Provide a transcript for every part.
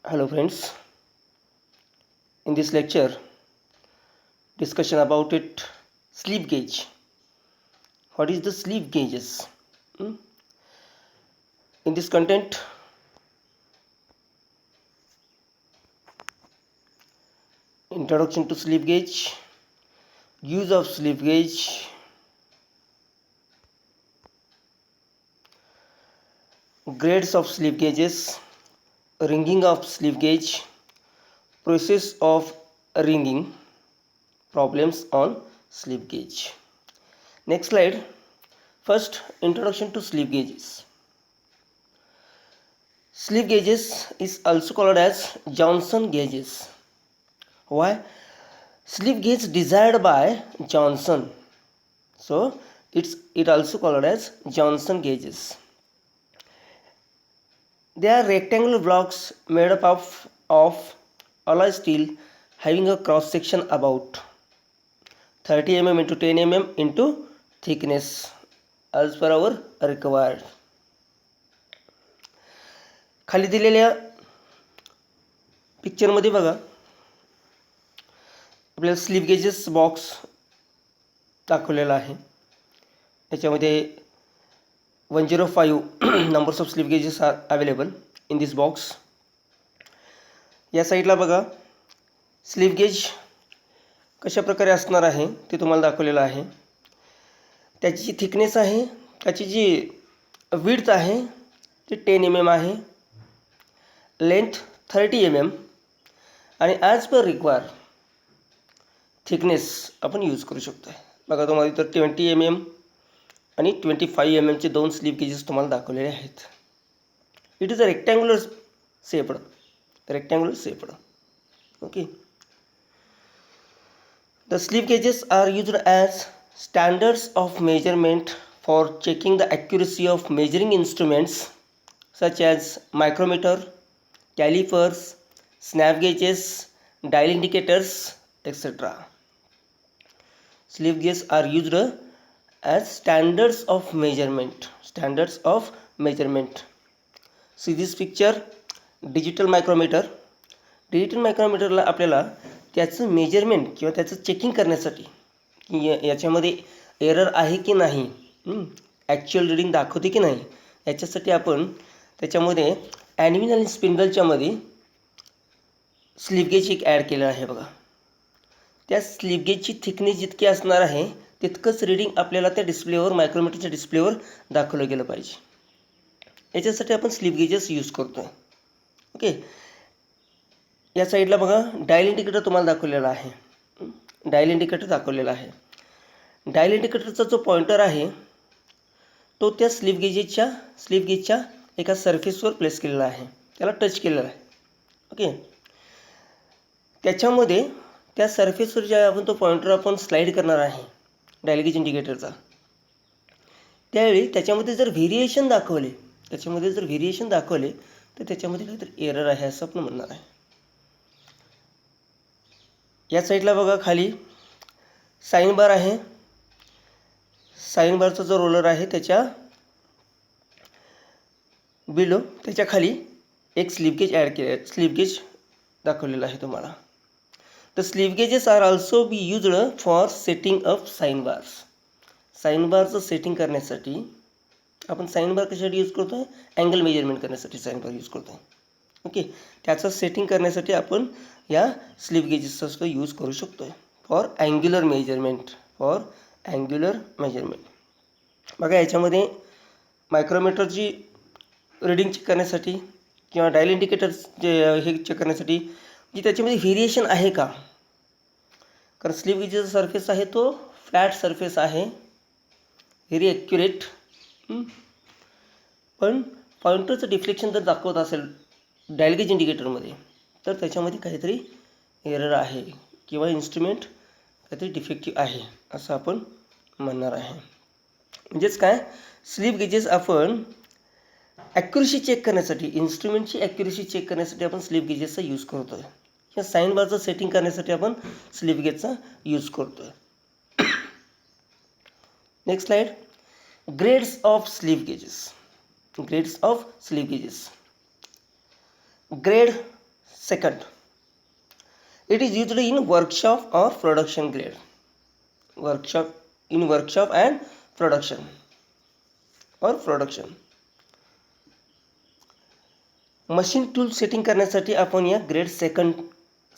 Hello friends, in this lecture discussion about it sleep gauge. What is the sleep gauges? Hmm? In this content introduction to sleep gauge, use of sleep gauge, grades of sleep gauges, ringing of sleep gauge, process of ringing, problems on sleep gauge. Next slide. First, introduction to sleep gauges. Sleep gauges is also called as Johnson gauges. Why? Sleep gauge desired by Johnson. So it also called as Johnson gauges. They are rectangular blocks made up of alloy steel having a cross section about 30 mm into 10 mm into thickness as per our required. खाली दिलेल्या पिक्चरमध्ये बघा आपल्याला sleep gauges box दाखवलेला आहे. याच्यामध्ये 105 numbers of slip gauges are available in this box. या साईडला बघा स्लीप गेज कशा प्रकारे असणार आहे ते तुम्हाला दाखवलेलं आहे. त्याची जी थिकनेस आहे, त्याची जी विड्थ आहे ती 10 mm आहे, लेंथ 30 mm आणि ॲज पर रिक्वायर थिकनेस आपण यूज करू शकतो. बघा तुम्हाला इथं 20 mm आणि 25 mm चे दोन स्लीप गेजेस तुम्हाला दाखवलेले आहेत. It is a rectangular shaped. Okay. The sleep gauges are used as standards of measurement for checking the accuracy of measuring instruments such as micrometer, calipers, snap gauges, dial indicators, etc. Sleep gauges are used as standards of measurement. See this picture, digital मायक्रोमीटरला आपल्याला त्याचं measurement किंवा त्याचं checking करण्यासाठी की याच्यामध्ये error आहे की नाही, ॲक्च्युअल रिडिंग दाखवते की नाही, याच्यासाठी आपण त्याच्यामध्ये ॲनिमल आणि स्पिंडलच्यामध्ये स्लीप गेज एक ॲड केलं आहे. बघा त्या स्लीप गेजची थिकनेस जितकी असणार आहे तितकंच रिडिंग आपल्याला त्या डिस्प्लेवर मायक्रोमीटरच्या डिस्प्लेवर दाखवलं गेलं पाहिजे. याच्यासाठी आपण स्लीप गेजेस यूज करतो. ओके. या साईडला बघा डायल इंडिकेटर तुम्हाला दाखवलेला आहे. डायल इंडिकेटरचा जो पॉइंटर आहे तो त्या स्लीप गेजच्या एका सरफेसवर प्लेस केलेला आहे, त्याला टच केलेला आहे. ओके. त्याच्यामध्ये त्या सरफेसवर ज्या आपण तो पॉइंटर आपण स्लाईड करणार आहे डायल गेज इंडिकेटरचा, त्यावेळी त्याच्यामध्ये जर व्हेरिएशन दाखवले तर त्याच्यामध्ये काहीतरी एरर आहे असं आपण म्हणणार आहे. या साईडला बघा खाली साइन बार आहे. साइन बारचा जो रोलर आहे त्याच्या बिलो त्याच्या खाली एक स्लीप गेज दाखवलेला आहे तुम्हाला. The slip gauges are also be used for setting up sine bars. Sine बारचं सेटिंग करण्यासाठी आपण साइन बार कशासाठी यूज करतो आहे? अँगल मेजरमेंट करण्यासाठी साइन बार यूज करतो आहे. ओके. त्याचं सेटिंग करण्यासाठी आपण या स्लीप गेजेसचा सुद्धा यूज करू शकतो आहे फॉर अँग्युलर मेजरमेंट. बघा याच्यामध्ये मायक्रोमीटरची रिडिंग चेक करण्यासाठी किंवा डायल इंडिकेटर जे हे चेक करण्यासाठी जी त्याच्यामध्ये व्हेरिएशन आहे का, कारण स्लीप गेजचा सरफेस आहे तो फ्लॅट सरफेस आहे, व्हेरी ॲक्युरेट. पण पॉइंटरचं डिफ्लेक्शन जर दाखवत असेल डायल गेज इंडिकेटरमध्ये तर त्याच्यामध्ये काहीतरी एरर आहे किंवा इन्स्ट्रुमेंट काहीतरी डिफेक्टिव्ह आहे असं आपण म्हणणार आहे. म्हणजेच काय, स्लीप गेजेस आपण ॲक्युरेसी चेक करण्यासाठी, इन्स्ट्रुमेंटची ॲक्युरेसी चेक करण्यासाठी आपण स्लीप गेजेसचा यूज करतो आहे. या साइन बारचं सेटिंग करण्यासाठी आपण स्लीप गेजचा यूज करतो आहे. Next slide. Grades of slip gauges. Grade second. It is used in workshop or production grade. Workshop and production or production. Machine tool setting करण्यासाठी आपण या ग्रेड सेकंड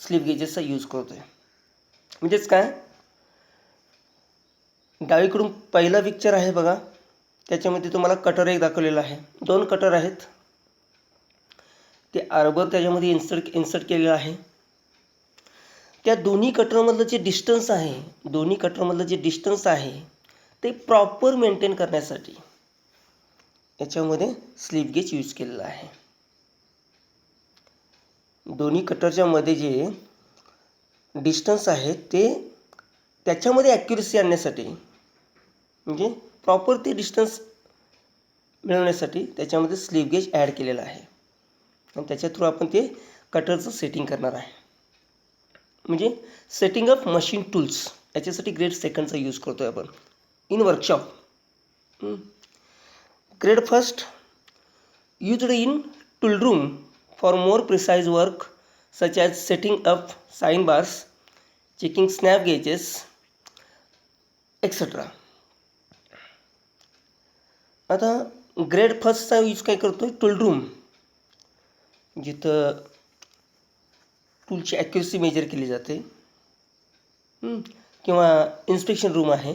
स्लिप गेजेसचा यूज करतोय. म्हणजेच काय, डावीकडून पहिला पिक्चर आहे बघा, त्याच्यामध्ये तुम्हाला कटर एक दाखवलेला आहे. 2 कटर आहेत, ते आर्बर त्याच्यामध्ये इन्सर्ट केलेलं आहे. त्या दोन्ही कटरमधलं जे डिस्टन्स आहे ते प्रॉपर मेंटेन करण्यासाठी याच्यामध्ये स्लिप गेज यूज केलेला आहे. दोन्ही कटरच्या मध्ये जे डिस्टन्स आहे ते त्याच्यामध्ये ॲक्युरसी आणण्यासाठी, म्हणजे प्रॉपर ते डिस्टन्स मिळवण्यासाठी त्याच्यामध्ये स्लिप गेज ॲड केलेला आहे. आणि त्याच्या थ्रू आपण ते कटरचं सेटिंग करणार आहे. म्हणजे सेटिंग ऑफ मशीन टूल्स याच्यासाठी ग्रेड सेकंडचा यूज करतो आहे आपण in workshop. Grade first used in tool room for more precise work such as setting up sign bars, checking snap gauges, etc. आता ग्रेड फर्स्टचा यूज काय करतो आहे, टूल रूम, जिथं टूलची accuracy major केली जाते, किंवा इन्स्पेक्शन रूम आहे,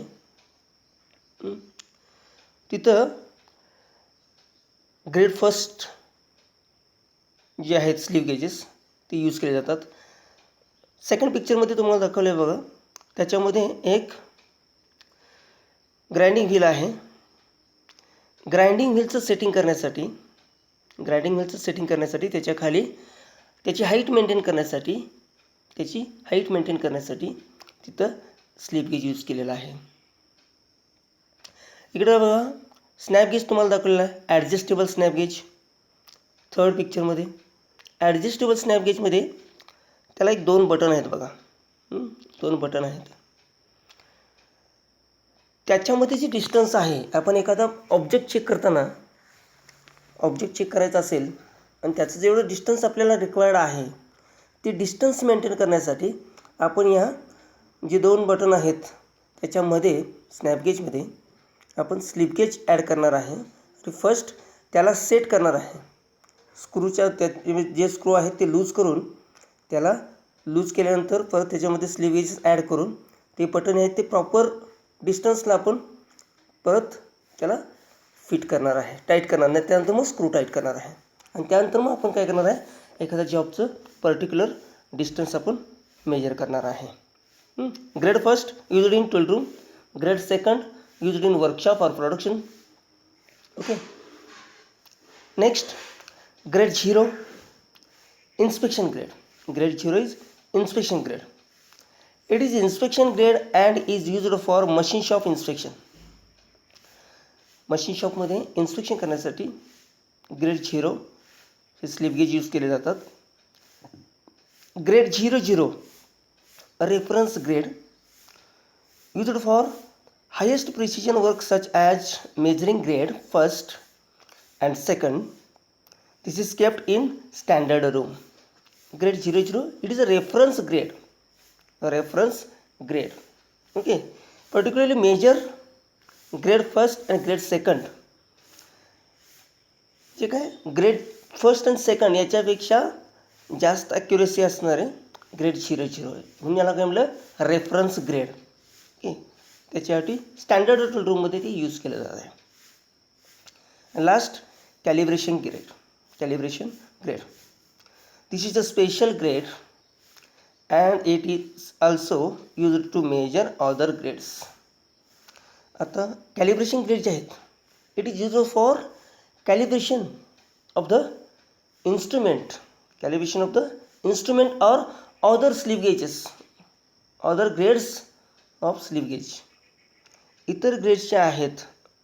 तिथं ग्रेड फर्स्ट जे आहेत स्लिप गेजेस ते यूज केले जातात. सेकंड पिक्चरमध्ये तुम्हाला दाखवलं आहे बघा, त्याच्यामध्ये एक ग्राइंडिंग व्हील आहे. ग्राइंडिंग व्हीलचं सेटिंग करण्यासाठी त्याच्या खाली त्याची हाईट मेंटेन करण्यासाठी तिथं स्लिप गेज यूज केलेला आहे. इकडं बघा स्नॅप गेज तुम्हाला दाखवलेला आहे, ॲडजस्टेबल स्नॅप गेज. थर्ड पिक्चरमध्ये ॲडजस्टेबल स्नॅप गेजमध्ये त्याला 2 बटन आहेत बघा, 2 बटन आहेत. त्याच्यामध्ये जे डिस्टन्स आहे, आपण एखादा ऑब्जेक्ट चेक करायचा असेल आणि त्याचं जेवढं डिस्टन्स आपल्याला रिक्वायर्ड आहे ते डिस्टन्स मेंटेन करण्यासाठी आपण या जे 2 बटन आहेत त्याच्यामध्ये स्नॅप गेजमध्ये आपण स्लिप गेज ॲड करणार आहे. आणि फर्स्ट त्याला सेट करणार आहे. स्क्रूच्या जे स्क्रू आहेत ते लूज करून, त्याला लूज केल्यानंतर परत त्याच्यामध्ये स्लिप गेजेस ॲड करून ते बटन आहेत ते प्रॉपर डिस्टन्सला आपण परत त्याला फिट करणार आहे, टाईट करणार नाही. त्यानंतर मग स्क्रू टाईट करणार आहे. आणि त्यानंतर मग आपण काय करणार आहे, एखाद्या जॉबचं पर्टिक्युलर डिस्टन्स आपण मेजर करणार आहे. Grade first used in tool room, grade second used in workshop और production. Okay. Next, grade 0 inspection grade. Grade 0 is inspection grade. It is inspection grade and is used for machine shop inspection. Machine शॉपमध्ये inspection करण्यासाठी grade 0 हे slip gauge use केले जातात. Grade 00 reference grade used for highest precision work such as measuring grade first and second. This is kept in standard room. Grade 00, it is a reference grade. Okay. Particularly measure grade first and grade second. जे काय grade first and second याच्यापेक्षा जास्त accuracy असणारे grade 00 आहे, म्हणून याला काय म्हणलं, रेफरन्स ग्रेड. ओके. त्याच्यासाठी स्टँडर्ड रूममध्ये ते यूज केलं जात आहे. Last, calibration grade. This is a special grade and it is also used to measure other grades. आता कॅलिब्रेशन ग्रेड जे आहेत, it is use for calibration of the instrument or other slip gauges, other grades of slip gauge. इतर grades जे आहेत,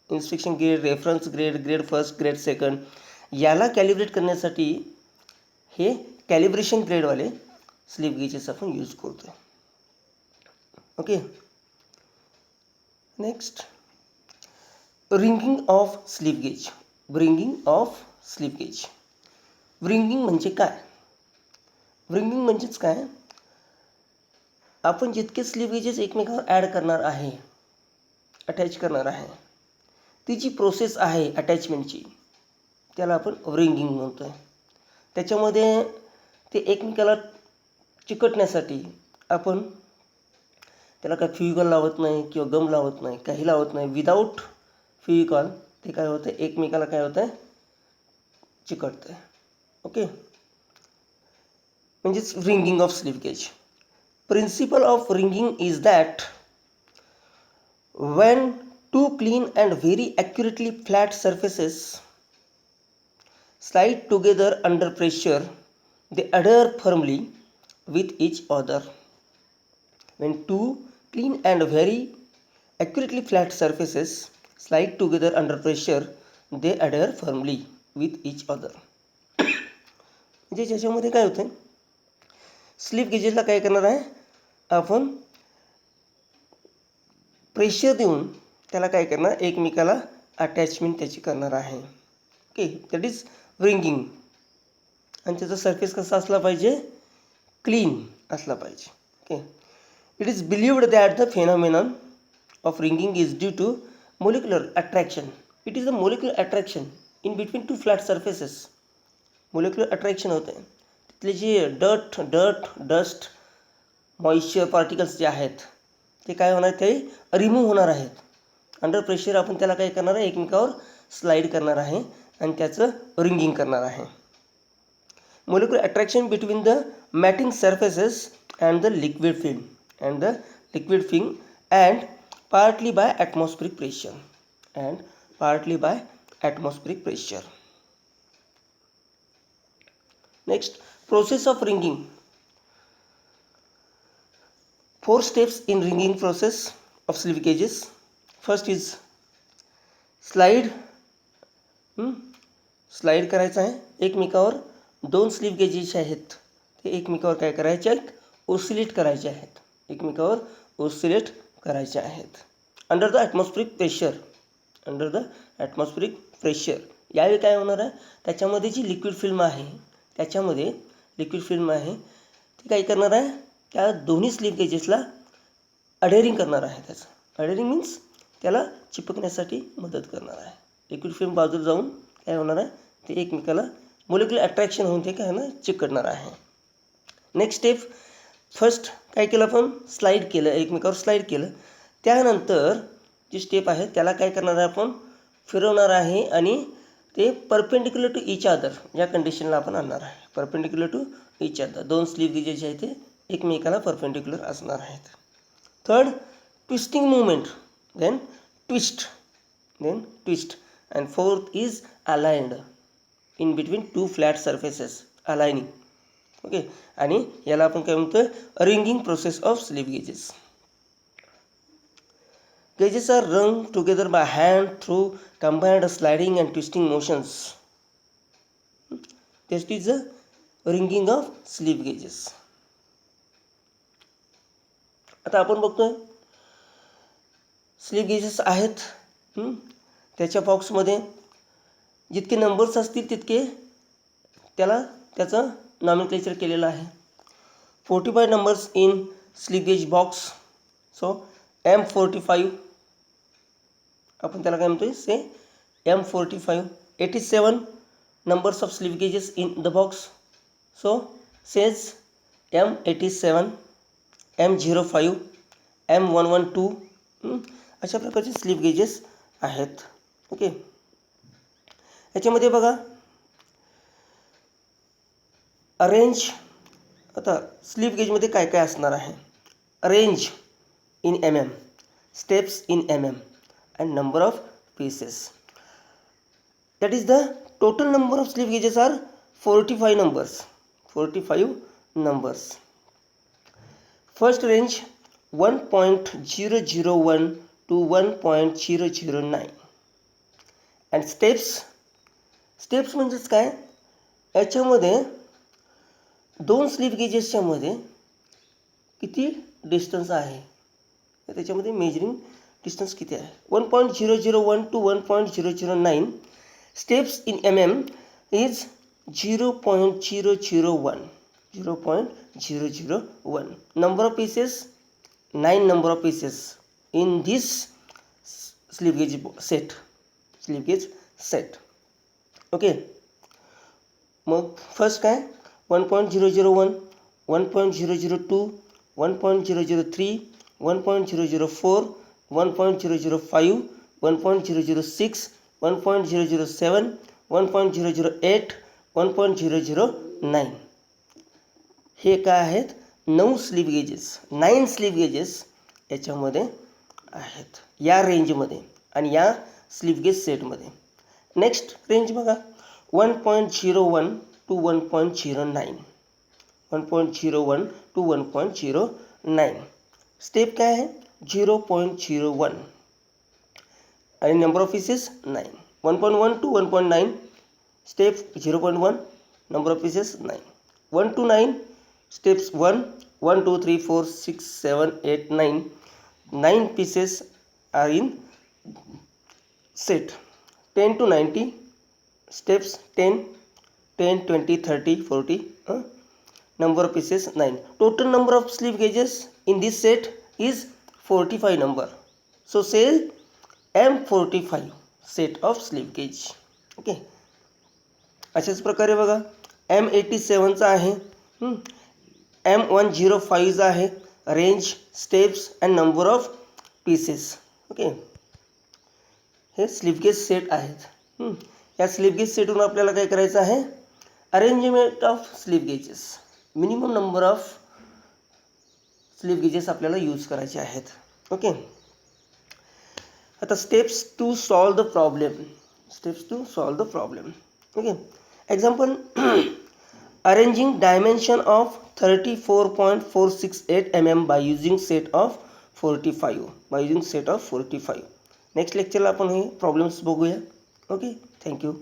inspection grade, reference grade, grade first, grade second, याला calibrate करण्यासाठी हे calibration ग्रेडवाले slip gauges आपण use करतो. Okay. Next, ringing of slip gauge. Bringing म्हणजे काय? रिंगिंग म्हणजेच काय, आपण जितके स्लीप गेजेस एकमेकावर ॲड करणार आहे, अटॅच करणार आहे, ती जी प्रोसेस आहे अटॅचमेंटची त्याला आपण रिंगिंग म्हणतो आहे. त्याच्यामध्ये ते एकमेकाला चिकटण्यासाठी आपण त्याला काय फ्युइकॉल लावत नाही किंवा गम लावत नाही, काही लावत नाही. विदाऊट फ्युइकॉल ते काय होतं, एकमेकाला काय होतं, चिकटतं आहे. ओके, म्हणजेच wringing of slip gauge. Principle of wringing is that when two clean and very accurately flat surfaces slide together under pressure, they adhere firmly with each other. When two clean and very accurately flat surfaces slide together under pressure, they adhere firmly with each other. म्हणजे ज्याच्यामध्ये काय होतं, sleep गेजेसला काय करणार आहे आपण, pressure देऊन त्याला काय करणार, एकमेकाला अटॅचमेंट त्याची करणार आहे. Okay, that is wringing. आणि त्याचा सरफेस कसा असला पाहिजे, क्लीन असला पाहिजे. Okay, it is believed that the phenomenon of wringing is due to molecular attraction. It is the molecular attraction in between two flat surfaces. Molecular attraction होतं आहे, तिथले जे डस्ट मॉइश्चर पार्टिकल्स जे आहेत ते काय होणार, ते रिमूव्ह होणार आहेत. अंडर प्रेशर आपण त्याला काय करणार आहे, एकमेकावर स्लाईड करणार आहे आणि त्याचं रिंगिंग करणार आहे. Molecular attraction between the matting surfaces and the liquid film and partly bye atmospheric pressure. Next, process of ringing. 4 steps in ringing process of slip gauges. First is slide. Slide करायचं आहे एकमेकावर. 2 slip gauges आहेत ते एकमेकावर काय करायचे आहेत, oscillate करायचे आहेत, एकमेकावर oscillate करायचे आहेत अंडर द ॲटमॉस्फिरिक प्रेशर. यावेळी काय होणार आहे, त्याच्यामध्ये जी लिक्विड फिल्म आहे ती काय करणार आहे, त्या दोन्ही स्लीप गेजेसला अडेरिंग करणार आहे. त्याचं अडेरिंग मीन्स त्याला चिपकण्यासाठी मदत करणार आहे. लिक्विड फिल्म बाजूला जाऊन काय होणार आहे, ते एकमेकाला मोलिक्युलर अट्रॅक्शन होऊन ते काय होणार, चिकटणार आहे. नेक्स्ट स्टेप, फर्स्ट काय केलं आपण, स्लाईड केलं, एकमेकावर स्लाईड केलं. त्यानंतर जी स्टेप आहे त्याला काय करणार आहे, आपण फिरवणार आहे आणि ते परपेंडिक्युलर टू इच अदर या कंडिशनला आपण आणणार आहे. Perpendicular to each other, 2 slip gauges जे आहेत ते एकमेकाला परपेंडिक्युलर असणार आहेत. Third, twisting movement, then twist. And fourth is aligned in between 2 flat surfaces, aligning. Okay, आणि याला आपण काय म्हणतोय, wringing process of slip gauges. Gauges are rung together by hand through combined sliding and twisting motions. This is the ringing of slip gauges. आता आपण बघतोय sleep gauges आहेत. त्याच्या बॉक्समध्ये जितके नंबर्स असतील तितके त्याचं नॉमेनक्लेचर केलेलं आहे. 45 numbers in slip gauge box. So M45 आपण त्याला काय म्हणतोय, say M45. 87 numbers of slip gauges in the box. So says M87, M05, M112. अशा प्रकारचे स्लीप गेजेस आहेत. ओके, याच्यामध्ये बघा अरेंज. आता स्लीप गेजमध्ये काय काय असणार आहे, arrange in mm, steps in mm, and number of pieces. That is the total number of slip gauges are 45 numbers. First range 1.001 to 1.009. and steps म्हणजेच काय, याच्यामध्ये 2 स्लीप गेजेसच्या मध्ये किती डिस्टन्स आहे, त्याच्यामध्ये मेजरिंग डिस्टन्स किती आहे. 1.001 to 1.009. Steps in mm is 0.001. 0.001. Number of pieces, 9 number of pieces in this slip gauge set. Okay, मग फर्स्ट काय 1.001, 1.002, 1.003, 1.004, 1.005, 1.006, 1.007, 1.008, 1.009. हे काय आहेत 9 स्लिप गेजेस, 9 स्लिप गेजेस याच्यामध्ये आहेत या रेंजमध्ये आणि या स्लिप गेज सेटमध्ये. नेक्स्ट रेंज बघा 1.01 to 1.09, 1.01 to 1.09. स्टेप काय आहे 0.01 आणि number of pieces 9. 1.1 to 1.9 step 0.1, number of pieces 9. 1 to 9 steps 1, 1, 2, 3, 4, 6, 7, 8, 9. 9 pieces are in set. 10 to 90 steps 10, 10, 20, 30, 40. Number of pieces 9. Total number of slip gauges in this set is 45 number. So say M45 set of slip gauge. Okay, अशाच प्रकारे बघा M87चा आहे, M105 आहे range, steps and number of pieces. Okay, हे slip gauge set आहेत. या slip gauge सेटवरून आपल्याला काय करायचं आहे arrangement of slip gauges, minimum number of slip gauges आपल्याला यूज करायचे आहेत. ओके, आता steps to solve the problem. Okay, example arranging dimension of 34.468 mm by using set of 45. Next लेक्चरला आपण हे प्रॉब्लेम्स बघूया. Okay, thank you.